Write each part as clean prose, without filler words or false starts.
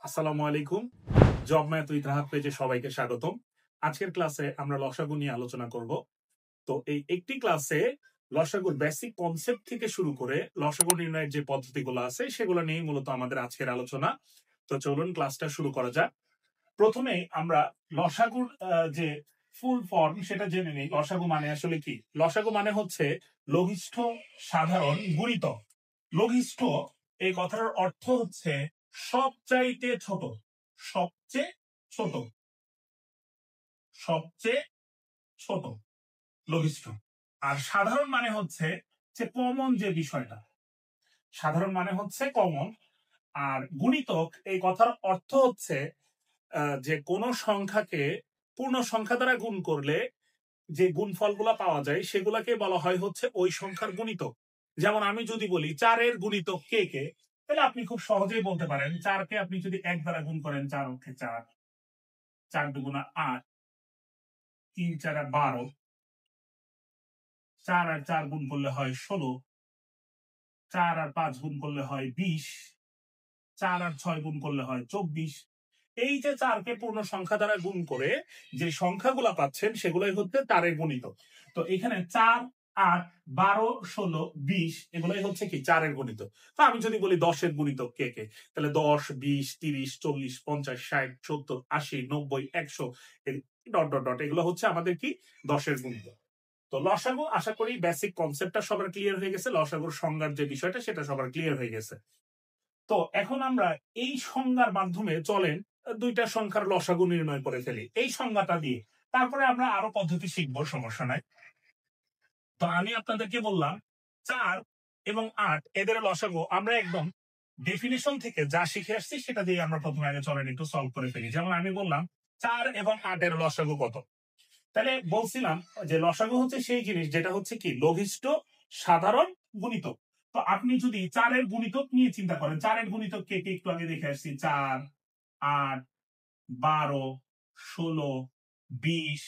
আসসালামু আলাইকুম। Job math with Rahat পেজে সবাইকে স্বাগতম। আজকের ক্লাসে আমরা লসাগু নিয়ে আলোচনা করব। তো এই একটি ক্লাসে লসাগুর বেসিক কনসেপ্ট থেকে শুরু করে লসাগু নির্ণয়ের যে পদ্ধতিগুলো আছে সেগুলো নিয়েই মূলত আমাদের আজকের আলোচনা। তো চলুন ক্লাসটা শুরু করা যাক। প্রথমেই আমরা লসাগুর যে ফুল ফর্ম সেটা জেনে নিই। লসাগু মানে আসলে কি? লসাগু মানে হচ্ছে লঘিষ্ঠ সাধারণ গুণিতক। লঘিষ্ঠ এই কথাটার অর্থ হচ্ছে সবচাইতে ছোট, সবচেয়ে ছোট, সবচেয়ে ছোট লঘিষ্ঠ। আর সাধারণ মানে হচ্ছে যে কমন যে বিষয়টা, সাধারণ মানে হচ্ছে কমন। আর গুণিতক এই কথার অর্থ হচ্ছে যে কোনো সংখ্যাকে পূর্ণ সংখ্যা দ্বারা গুণ করলে যে গুণফলগুলা পাওয়া যায় সেগুলাকে বলা হয় হচ্ছে ওই সংখ্যার গুণিতক। যেমন আমি যদি বলি 4-এর গুণিতক কে কে, তাহলে আপনি খুব সহজেই বলতে পারেন 4-কে আপনি যদি 1 দ্বারা গুণ করেন 4 অক্ষে 4, 4 দুগুণা 8, 3 4 12, 4 আর 4 গুণ করলে হয় 16, 4 আর 5 গুণ করলে হয় 20, 4 আর 6 গুণ করলে হয় 24। এই যে 4-কে পূর্ণ সংখ্যা দ্বারা গুণ করে যে সংখ্যাগুলা পাচ্ছেন সেগুলোই হচ্ছে 4-এর গুণিতক। তো এখানে 4, 8, 12, 16, 20 এগুলাই হচ্ছে কি 4-এর গুণিতক। তো আমি যদি বলি 10-এর গুণিতক কে কে, তাহলে 10, 20, 30, 40, 50, 60, 70, 80, 90, 100 ডট ডট ডট এগুলো হচ্ছে আমাদের কি 10-এর গুণিতক। তো লসাগু আশা করি বেসিক কনসেপ্টটা সবার ক্লিয়ার হয়ে গেছে। লসাগুর সংজ্ঞার যে বিষয়টা সেটা সবার ক্লিয়ার হয়ে গেছে। তো এখন আমরা এই সংজ্ঞার মাধ্যমে চলেন দুইটা সংখ্যার লসাগু নির্ণয় করে ফেলি এই সংজ্ঞাটা দিয়ে। তারপরে আমরা আরো পদ্ধতি শিখবো, সমস্যা নাই। তো আমি আপনাদেরকে বললাম 4 এবং 8 এদের লসাগু আমরা একদম ডেফিনিশন থেকে যা শিখে আসছি সেটা দিয়ে আমরা প্রথমে আগে চলেন একটু সলভ করে ফেলি। যেমন আমি বললাম 4 এবং 8 এর লসাগু কত, তাহলে বলছিলাম যে লসাগু হচ্ছে সেই জিনিস যেটা হচ্ছে কি লঘিষ্ঠ সাধারণ গুণিতক। তো আপনি যদি 4-এর গুণিতক নিয়ে চিন্তা করেন, 4-এর গুণিতক কে কে একটু আগে দেখে আসছি, 4, 8, 12, 16, 20,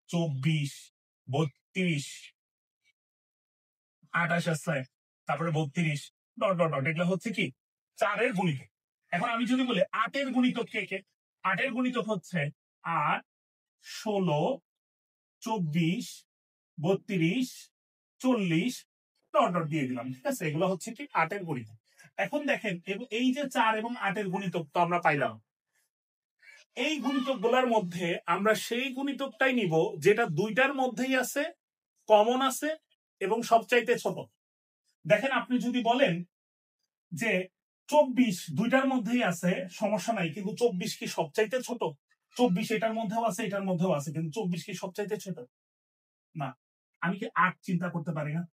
24, 32, 28 আছে, তারপরে 32 ডট ডট ডট এগুলো হচ্ছে কি 4-এর গুণিতক। এখন আমি যদি বলি 8-এর গুণিতক কে কে, 8-এর গুণিতক হচ্ছে 8, 16, 24, 32, 40 ডট ডট দিয়ে দিলাম, ঠিক আছে? এগুলো হচ্ছে কি 8-এর গুণিতক। এখন দেখেন এই যে 4 এবং 8-এর গুণিতক তো আমরা পাইলাম। এই গুণিতক গুলার মধ্যে আমরা সেই গুণিতকটাই নিব যেটা দুইটার মধ্যেই আছে, কমন আছে এবং সবচাইতে ছোট। দেখেন আপনি যদি বলেন যে 24 দুইটার মধ্যেই আছে, সমস্যা নাই, কিন্তু 24 কি সবচাইতে ছোট? 24 এটার মধ্যেও আছে এটার মধ্যেও আছে, কিন্তু 24 কি সবচাইতে ছোট? না। আমি কি 8 চিন্তা করতে পারি না?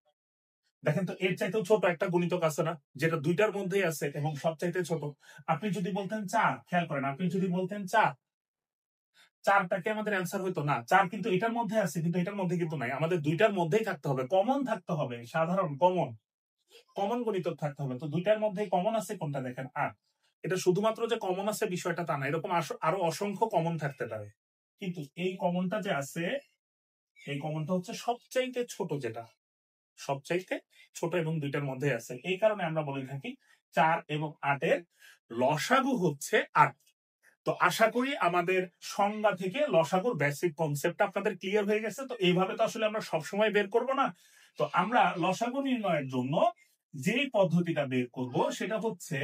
দেখেন তো এর চাইতেও ছোট একটা গুণিতক আছে না, যেটা দুইটার মধ্যেই আছে এবং সবচাইতে ছোট? আপনি যদি বলতেন 4, খেয়াল করেন, আপনি যদি বলতেন 4, 4টাকে আমাদের অ্যান্সার হইতো না। 4 কিন্তু এটার মধ্যে আছে, কিন্তু এটার মধ্যে কিন্তু নাই। আমাদের দুইটার মধ্যেই থাকতে হবে, কমন থাকতে হবে, সাধারণ কমন, কমন গুণিতক থাকতে হবে। তো দুইটার মধ্যেই কমন আছে কোনটা দেখেন 8। এটা শুধুমাত্র যে কমন আছে বিষয়টা তা না, এরকম আরো অসংখ্য কমন থাকতে পারে, কিন্তু এই কমনটা যে আছে এই কমনটা হচ্ছে সবচাইতে ছোট, যেটা সবচাইতে ছোট এবং দুইটার মধ্যে আছে। এই কারণে আমরা বলে থাকি 4 এবং 8-এর লসাগু হচ্ছে 8। তো আশা করি আমাদের সংজ্ঞা থেকে লসাগুর বেসিক কনসেপ্ট আপনাদের ক্লিয়ার হয়ে গেছে। তো এইভাবে তো আসলে আমরা সবসময় বের করব না। তো আমরা লসাগু নির্ণয়ের জন্য যেই পদ্ধতিটা বের করব সেটা হচ্ছে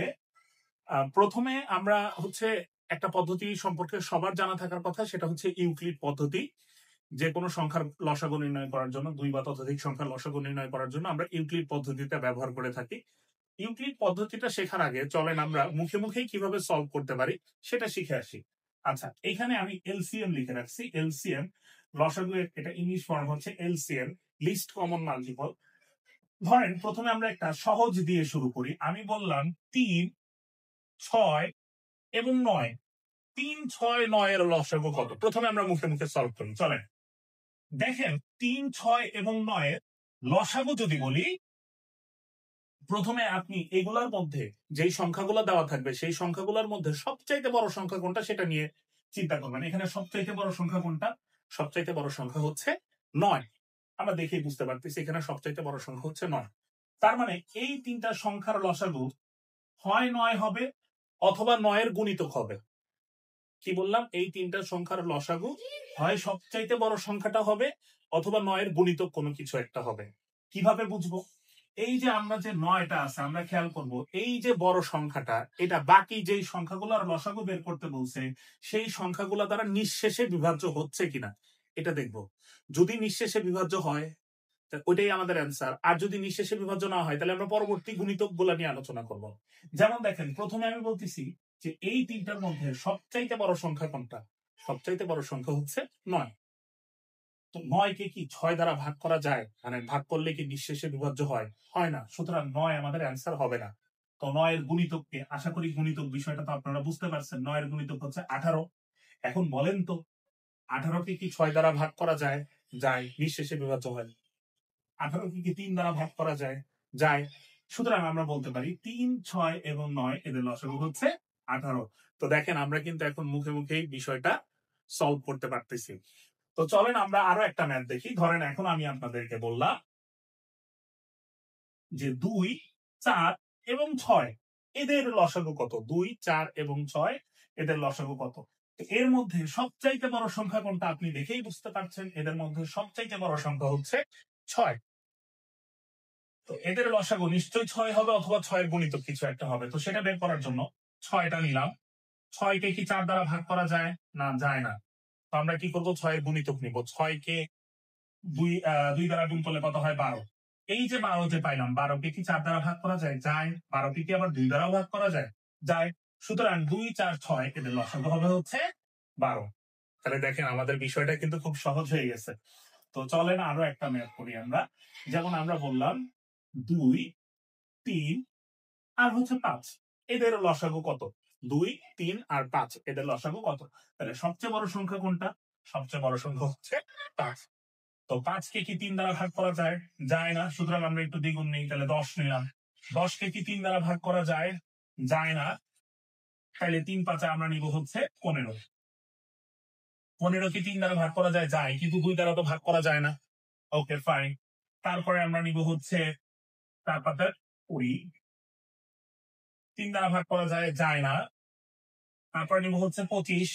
প্রথমে আমরা হচ্ছে একটা পদ্ধতি সম্পর্কে সবার জানা থাকার কথা, সেটা হচ্ছে ইউক্লিড পদ্ধতি। যে কোনো সংখ্যার লসাগু নির্ণয় করার জন্য, দুই বা ততোধিক সংখ্যার লসাগু নির্ণয় করার জন্য আমরা ইউক্লিড পদ্ধতিটা ব্যবহার করে থাকি। ইউক্লিড পদ্ধতিটা শেখার আগে চলেন আমরা মুখে মুখেই কিভাবে সলভ করতে পারি সেটা শিখে আসি। আচ্ছা, এখানে আমি এলসিএম লিখে রাখছি। এলসিএম লসাগু, এটা ইংলিশ ফর্ম হচ্ছে এলসিএম, লিস্ট কমন মাল্টিপল। ধরেন প্রথমে আমরা একটা সহজ দিয়ে শুরু করি। আমি বললাম 3, 6 এবং 9। 3, 6, 9 এর লসাগু কত? প্রথমে আমরা মুখে মুখে সলভ করি, চলেন। দেখেন 3, 6 এবং 9 এর লসাগু যদি বলি, প্রথমে আপনি এগুলার মধ্যে যেই সংখ্যাগুলো দেওয়া থাকবে সেই সংখ্যাগুলোর মধ্যে সবচাইতে বড় সংখ্যা কোনটা সেটা নিয়ে চিন্তা করবেন। এখানে সবচাইতে বড় সংখ্যা কোনটা? সবচাইতে বড় সংখ্যা হচ্ছে 9। আমরা দেখেই বুঝতে পারতেছি এখানে সবচাইতে বড় সংখ্যা হচ্ছে 9। তার মানে এই তিনটা সংখ্যার লসাগু হয় 9 হবে অথবা 9 গুণিতক হবে। কি বললাম? এই তিনটা সংখ্যার লসাগু হয় সবচাইতে বড় সংখ্যাটা হবে অথবা 9 গুণিতক কোনো কিছু একটা হবে। কিভাবে বুঝবো? এই যে আমরা যে 9টা আছে, আমরা খেয়াল করব এই যে বড় সংখ্যাটা, এটা বাকি যেই সংখ্যাগুলোর লসাগু বের করতে বলছে সেই সংখ্যাগুলো দ্বারা নিঃশেষে বিভাজ্য হচ্ছে কিনা এটা দেখব। যদি নিঃশেষে বিভাজ্য হয় ওইটাই আমাদের অ্যান্সার, আর যদি নিঃশেষে বিভাজ্য না হয় তাহলে আমরা পরবর্তী গুণিতক গুলা নিয়ে আলোচনা করব। যেমন দেখেন, প্রথমে আমি বলতেছি যে এই তিনটার মধ্যে সবচাইতে বড় সংখ্যা কোনটা? সবচাইতে বড় সংখ্যা হচ্ছে 9। তো 9 কে কি 6 দ্বারা ভাগ করা যায়? মানে ভাগ করলে কি নিঃশেষে বিভাজ্য হয়? হয় না। সুতরাং 9 আমাদের অ্যান্সার হবে না। তো 9 এর গুণিতককে, আশা করি গুণিতক বিষয়টা তো আপনারা বুঝতে পারছেন। 9 এর গুণিতক হচ্ছে 18। এখন বলেন তো 18 কে কি 6 দ্বারা ভাগ করা যায়? যায়, নিঃশেষে বিভাজ্য হয়। 18 কে কি 3 দ্বারা ভাগ করা যায়? যায়। সুতরাং আমরা বলতে পারি 3, 6 এবং 9 এদের লসাগু হচ্ছে 18। তো দেখেন আমরা কিন্তু এখন মুখে মুখেই বিষয়টা সলভ করতে পারতেছি। তো চলেন আমরা আরো একটা ম্যাথ দেখি। ধরেন এখন আমি আপনাদেরকে বললাম যে 2, 4 এবং 6 এদের লসাগু কত? 2, 4 এবং 6 এদের লসাগু কত? এর মধ্যে সবচাইতে বড় সংখ্যা কোনটা? আপনি দেখেই বুঝতে পারছেন এদের মধ্যে সবচাইতে বড় সংখ্যা হচ্ছে 6। তো এদের লসাগু নিশ্চয়ই 6 হবে অথবা 6 এর গুণিতক কিছু একটা হবে। তো সেটা বের করার জন্য 6টা নিলাম। 6 কে কি 4 দ্বারা ভাগ করা যায়? না, যায় না। তো আমরা কি করব? 6 এর গুণিতক নিব। 6 কে 2 দ্বারা গুণ করলে কত হয়? 12। এই যে 12 যে পাইলাম, 12 কে কি 4 দ্বারা ভাগ করা যায়? যায়। 12 কে কি আবার 2 দ্বারাও ভাগ করা যায়? যায়। সুতরাং 2, 4, 6 এদের লসাগু হবে হচ্ছে 12। তাহলে দেখেন আমাদের বিষয়টা কিন্তু খুব সহজ হয়ে গেছে। তো চলেন আরো একটা ম্যাথ করি আমরা। যেমন আমরা বললাম 2, 3 আর হচ্ছে 5 এদের লসাগু কত? 2, 3 আর 5 এদের লসাগু কত? তাহলে সবচেয়ে বড় সংখ্যা কোনটা? সবচেয়ে বড় সংখ্যা হচ্ছে 5। তো 5 কে কি 3 দ্বারা ভাগ করা যায়? যায় না। সুতরাং আমরা একটু দ্বিগুণ নিই, তাহলে 10 নিলাম। 10 কে কি 3 দ্বারা ভাগ করা যায়? যায় না। তাহলে 3 5 আমরা নিব হচ্ছে 15। 15 কে 3 দ্বারা ভাগ করা যায়? যায়, কিন্তু 2 দ্বারা তো ভাগ করা যায় না। ওকে, ফাইন। তারপরে আমরা নিব হচ্ছে 4 5 20। 3 দ্বারা ভাগ করা যায়? যায় না। তারপরে নিব হচ্ছে 25।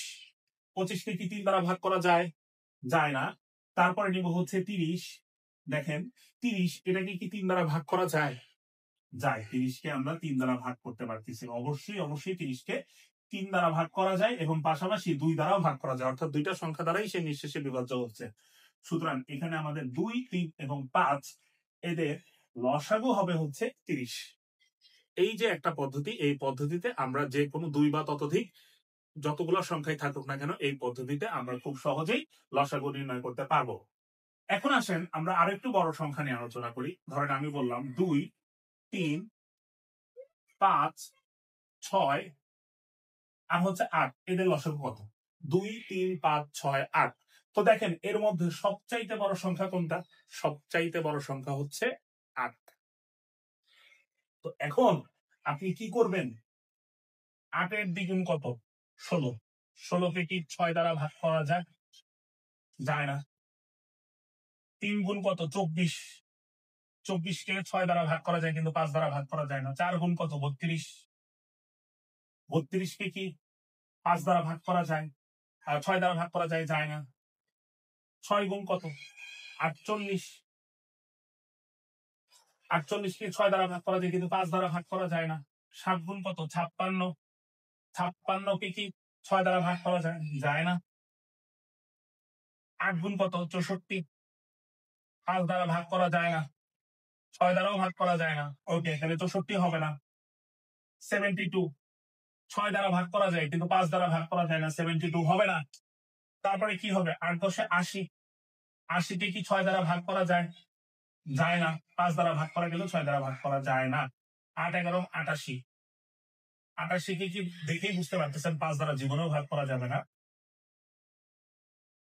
25 কে কি 3 দ্বারা ভাগ করা যায়? যায় না। তারপরে নিব হচ্ছে 30। দেখেন 30 এটাকে কি 3 দ্বারা ভাগ করা যায়? যায়। 30 কে আমরা 3 দ্বারা ভাগ করতে পারতেছি। অবশ্যই 30 কে 3 দ্বারা ভাগ করা যায় এবং পাশাপাশি 2 দ্বারাও ভাগ করা যায়। অর্থাৎ দুইটা সংখ্যা দ্বারাই সে নিঃশেষে বিভাজ্য হচ্ছে। সুতরাং এখানে আমাদের 2, 3 এবং 5 এদের লসাগু হবে হচ্ছে 30। এই যে একটা পদ্ধতি, এই পদ্ধতিতে আমরা যে কোনো 2 বা ততোধিক যতগুলো সংখ্যাই থাকুক না কেন, এই পদ্ধতিতে আমরা খুব সহজেই লসাগু নির্ণয় করতে পারবো। এখন আসেন আমরা আরেকটু বড় সংখ্যা নিয়ে আলোচনা করি। ধরেন আমি বললাম 2, 3, 5, 6 আর হচ্ছে 8 এদের লসাগু কত? 2, 3, 5, 6, 8। তো দেখেন এর মধ্যে সবচাইতে বড় সংখ্যা কোনটা? সবচাইতে বড় সংখ্যা হচ্ছে 8। তো এখন আপনি কি করবেন? 8 এর দ্বিগুণ কত? 16। 16 কে কি 6 দ্বারা ভাগ করা যায়? যায় না। 3 গুণ কত? 24। 24 কে 6 দ্বারা ভাগ করা যায়, কিন্তু 5 দ্বারা ভাগ করা যায় না। 4 গুণ কত? 32। 32 কে কি 5 দ্বারা ভাগ করা যায়? 6 দ্বারা ভাগ করা যায়? যায় না। 6 গুণ কত? 48। 48 কে 6 দ্বারা ভাগ করা যায়, কিন্তু 5 দ্বারা ভাগ করা যায় না। 7 গুণ কত? 56। 56 কে কি 6 দ্বারা ভাগ করা যায়? যায় না। 8 গুণ কত? 64। 5 দ্বারা ভাগ করা যায় না। 6 দ্বারাও ভাগ করা যায় না। ওকে, তাহলে 64 হবে না। 72 6 দ্বারা ভাগ করা যায়, কিন্তু 5 দ্বারা ভাগ করা যায় না। 72 হবে না। তারপরে কি হবে? 8 10 80। 80 কে কি 6 দ্বারা ভাগ করা যায়? যায় না। 5 দ্বারা ভাগ করা গেলেও 6 দ্বারা ভাগ করা যায় না। 8 11 88। 88 কে কি দেখেই বুঝতে পারতেছেন 5 দ্বারা জীবনেও ভাগ করা যাবে না।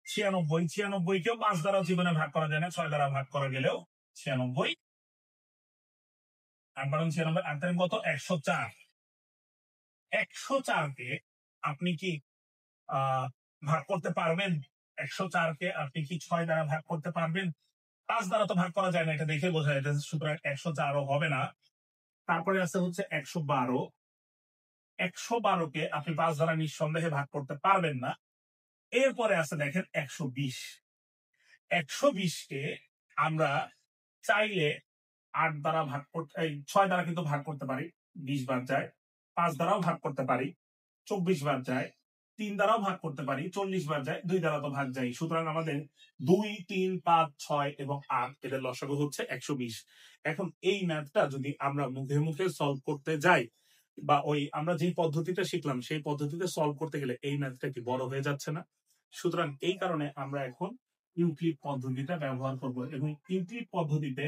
96। 96 কেও 5 দ্বারা জীবনে ভাগ করা যায় না। 6 দ্বারা ভাগ করা গেলেও 96। 8 12 96। 8 3 কত? 104। 104 কে আপনি কি ভাগ করতে পারবেন? 104 কে আপনি কি 6 দ্বারা ভাগ করতে পারবেন? 5 দ্বারা তো ভাগ করা যায় না, এটা দেখে বোঝা যায়। সুতরাং 104 হবে না। তারপরে আছে হচ্ছে 112। 112কে আপনি 5 দ্বারা নিঃসন্দেহে ভাগ করতে পারবেন না। এরপরে আছে দেখেন 120। 120কে আমরা চাইলে 8 দ্বারা ভাগ করতে 6 দ্বারা কিন্তু ভাগ করতে পারি, 20 বার যায়। 5 দ্বারাও ভাগ করতে পারি, 24 বার যায়। 3 দ্বারাও ভাগ করতে পারি, 40 বার যায়। 2 দ্বারা তো ভাগ যায়। সুতরাং আমাদের 2, 3, 5, 6 এবং 8 এদের লসাগু হচ্ছে 120। এখন এই ম্যাথটা যদি আমরা মুখে মুখে সলভ করতে যাই, বা ওই আমরা যে পদ্ধতিটা শিখলাম সেই পদ্ধতিতে সলভ করতে গেলে এই ম্যাথটা কি বড় হয়ে যাচ্ছে না? সুতরাং এই কারণে আমরা এখন ইউক্লিড পদ্ধতিটা ব্যবহার করব, এবং ইউক্লিড পদ্ধতিতে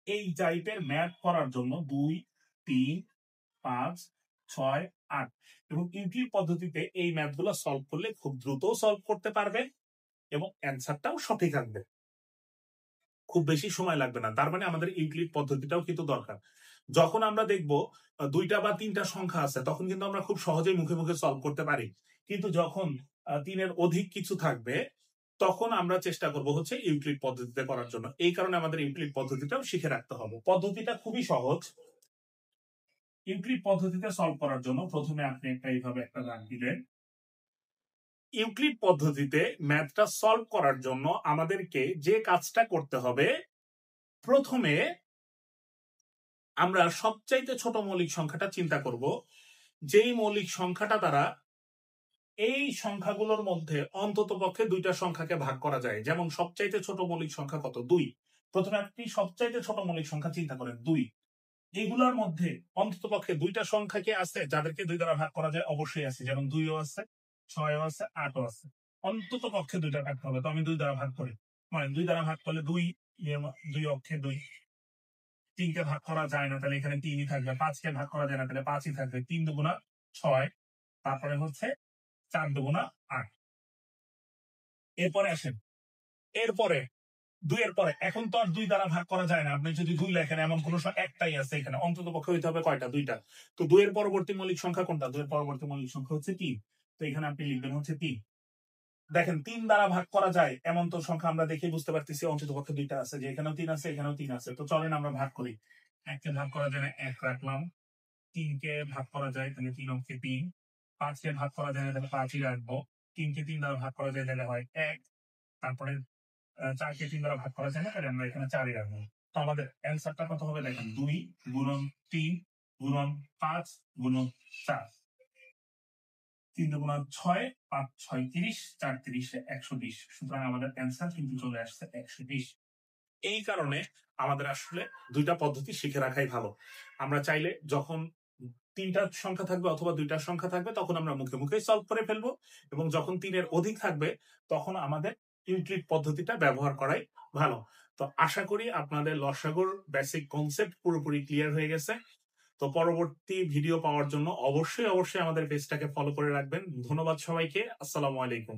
এই টাইপের ম্যাথ করার জন্য 2, 3, 5, 6, 8 এবং ইউক্লিড পদ্ধতিতে এই ম্যাথগুলো সলভ করলে খুব দ্রুত সলভ করতে পারবে এবং অ্যান্সারটাও সঠিক আসবে, খুব বেশি সময় লাগবে না। তার মানে আমাদের ইউক্লিড পদ্ধতিটাও কিন্তু দরকার। যখন আমরা দেখব 2টা বা 3টা সংখ্যা আছে, তখন কিন্তু আমরা খুব সহজেই মুখে মুখে সলভ করতে পারি। কিন্তু যখন 3-এর অধিক কিছু থাকবে, তখন আমরা চেষ্টা করব হচ্ছে ইউক্লিড পদ্ধতিতে করার জন্য। এই কারণে আমাদের ইউক্লিড পদ্ধতিটাও শিখে রাখতে হবে। পদ্ধতিটা খুবই সহজ। ইউক্লিড পদ্ধতিতে সলভ করার জন্য প্রথমে আপনি এইভাবে একটা দাগ দিলেন। ইউক্লিড পদ্ধতিতে ম্যাথটা সলভ করার জন্য আমাদেরকে যে কাজটা করতে হবে, প্রথমে আমরা সবচাইতে ছোট মৌলিক সংখ্যাটা চিন্তা করব, যেই মৌলিক সংখ্যাটা দ্বারা এই সংখ্যাগুলোর মধ্যে অন্তত পক্ষে 2টা সংখ্যাকে ভাগ করা যায়। যেমন সবচাইতে ছোট মৌলিক সংখ্যা কত? 2। প্রথমে আপনি সবচাইতে ছোট মৌলিক সংখ্যা চিন্তা করেন 2। এইগুলোর মধ্যে অন্তত পক্ষে 2টা সংখ্যাকে আছে যাদেরকে 2 দ্বারা ভাগ করা যায়, অবশ্যই আছে। যেমন 2ও আছে, 6ও আছে, 8ও আছে। অন্তত পক্ষে 2টা থাকতে হবে। তো আমি 2 দ্বারা ভাগ করি, মানে 2 দ্বারা ভাগ করলে 2 অক্ষে 2। 3কে ভাগ করা যায় না, তাহলে এখানে 3ই থাকবে। 5কে ভাগ করা যায় না, তাহলে 5ই থাকবে। 3 দুগুণা 6, তারপরে হচ্ছে 4 দুগুণা 8। এরপরে আসেন, এরপরে 2 এর পরে এখন তো আর 2 দ্বারা ভাগ করা যায় না। আপনি যদি 2 লেখেন, এমন কোন একটাই আছে এখানে, অন্তত পক্ষে হইতে হবে কয়টা? 2টা। তো 2 এর পরবর্তী মৌলিক সংখ্যা কোনটা? 2 এর পরবর্তী মৌলিক সংখ্যা হচ্ছে 3। তো এখানে আপনি লিখবেন হচ্ছে 3। দেখেন 3 দ্বারা ভাগ করা যায় এমন তো সংখ্যা আমরা দেখে বুঝতে পারতেছি অন্তত পক্ষে 2টা আছে, যে এখানেও 3 আছে, এখানেও 3 আছে। তো চলেন আমরা ভাগ করি। 1 কে ভাগ করা যায় না, 1 রাখলাম। 3 কে ভাগ করা যায়, তাহলে 3 অক্ষে 3। 5 কে ভাগ করা যায় না, তাহলে 5ই রাখবো। 3 কে 3 দ্বারা ভাগ করা যায়, তাহলে হয় 1। তারপরে 4 কে 3 দ্বারা ভাগ করা যায় না, তাহলে আমরা এখানে 4ই রাখবো। তো আমাদের অ্যান্সারটা কত হবে দেখেন, 2 গুণন 3 গুণন 5 গুণন 4। 3 দুগুণা 6, 5 6 30, 4 30 120। সুতরাং আমাদের অ্যান্সার কিন্তু চলে আসছে 120। এই কারণে আমাদের আসলে 2টা পদ্ধতি শিখে রাখাই ভালো। আমরা চাইলে যখন 3টা সংখ্যা থাকবে অথবা 2টা সংখ্যা থাকবে, তখন আমরা মুখে মুখেই সলভ করে ফেলবো, এবং যখন 3-এর অধিক থাকবে তখন আমাদের ইউক্লিড পদ্ধতিটা ব্যবহার করাই ভালো। তো আশা করি আপনাদের লসাগুর বেসিক কনসেপ্ট পুরোপুরি ক্লিয়ার হয়ে গেছে। তো পরবর্তী ভিডিও পাওয়ার জন্য অবশ্যই আমাদের পেজটাকে ফলো করে রাখবেন। ধন্যবাদ সবাইকে। আসসালামু আলাইকুম।